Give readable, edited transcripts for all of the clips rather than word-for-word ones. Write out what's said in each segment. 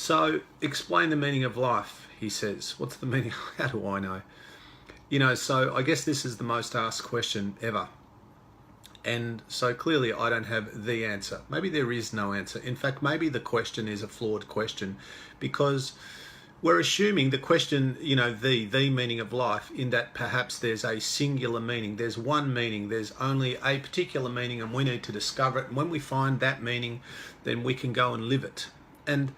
So, explain the meaning of life, he says. What's the meaning? How do I know? You know, so I guess this is the most asked question ever. And so clearly I don't have the answer. Maybe there is no answer. In fact, maybe the question is a flawed question, because we're assuming the question, you know, the meaning of life, in that perhaps there's a singular meaning. There's one meaning. There's only a particular meaning, and we need to discover it. And when we find that meaning, then we can go and live it. And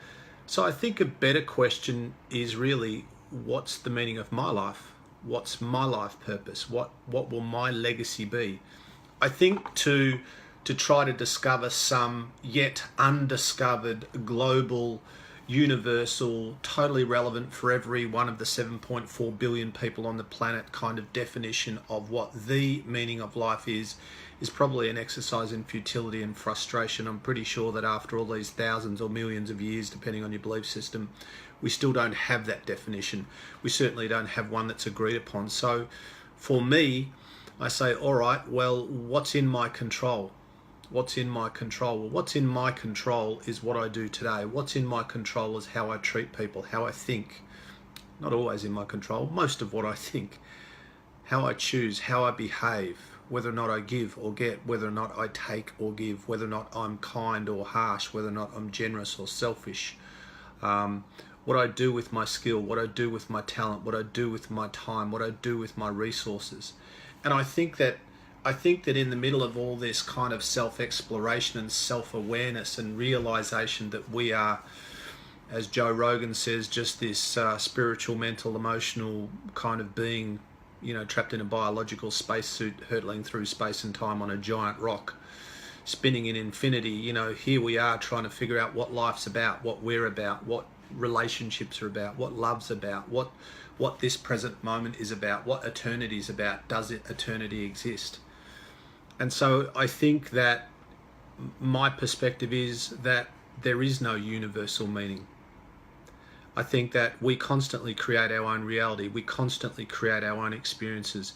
so I think a better question is really, what's the meaning of my life? What's my life purpose? What will my legacy be? I think to try to discover some yet undiscovered global, universal, totally relevant for every one of the 7.4 billion people on the planet kind of definition of what the meaning of life is probably an exercise in futility and frustration. I'm pretty sure that after all these thousands or millions of years, depending on your belief system, we still don't have that definition. We certainly don't have one that's agreed upon. So for me, I say, all right, well, what's in my control? What's in my control? Well, what's in my control is what I do today. What's in my control is how I treat people, how I think. Not always in my control, most of what I think. How I choose, how I behave, whether or not I give or get, whether or not I take or give, whether or not I'm kind or harsh, whether or not I'm generous or selfish. What I do with my skill, what I do with my talent, what I do with my time, what I do with my resources. And I think that in the middle of all this kind of self-exploration and self-awareness and realization that we are, as Joe Rogan says, just this spiritual, mental, emotional kind of being, you know, trapped in a biological spacesuit, hurtling through space and time on a giant rock, spinning in infinity. You know, here we are trying to figure out what life's about, what we're about, what relationships are about, what love's about, what this present moment is about, what eternity is about. Does eternity exist? And so I think that my perspective is that there is no universal meaning. I think that we constantly create our own reality. We constantly create our own experiences.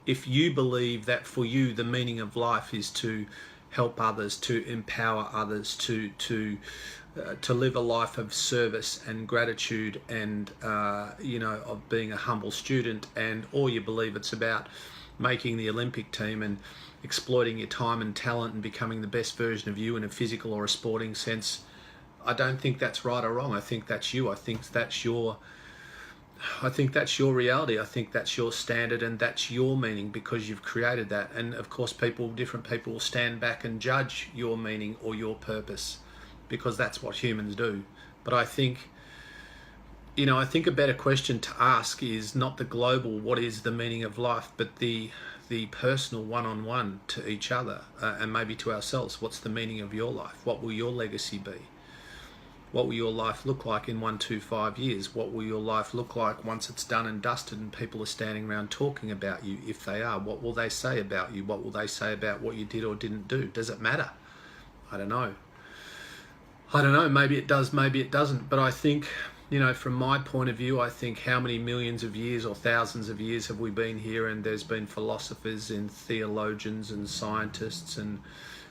If you believe that for you the meaning of life is to help others, to empower others, to live a life of service and gratitude and you know, of being a humble student, or you believe it's about making the Olympic team and exploiting your time and talent and becoming the best version of you in a physical or a sporting sense, I don't think that's right or wrong. I think that's you. I think that's your reality. I think that's your standard and that's your meaning, because you've created that. And of course, different people will stand back and judge your meaning or your purpose, because that's what humans do. But I think, you know, I think a better question to ask is not the global, what is the meaning of life, but the personal one-on-one to each other, and maybe to ourselves. What's the meaning of your life? What will your legacy be? What will your life look like in 1 to 5 years? What will your life look like once it's done and dusted and people are standing around talking about you, if they are? What will they say about you? What will they say about what you did or didn't do? Does it matter? I don't know. Maybe it does, maybe it doesn't. But I think, you know, from my point of view, I think how many millions of years or thousands of years have we been here, and there's been philosophers and theologians and scientists and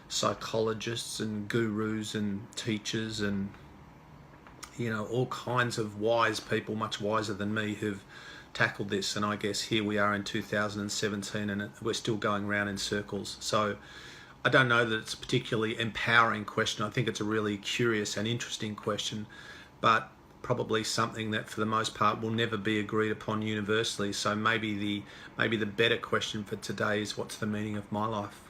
psychologists and gurus and teachers and, you know, all kinds of wise people, much wiser than me, who've tackled this. And I guess here we are in 2017 and we're still going around in circles. So I don't know that it's a particularly empowering question. I think it's a really curious and interesting question, but probably something that for the most part will never be agreed upon universally. So maybe the better question for today is, what's the meaning of my life?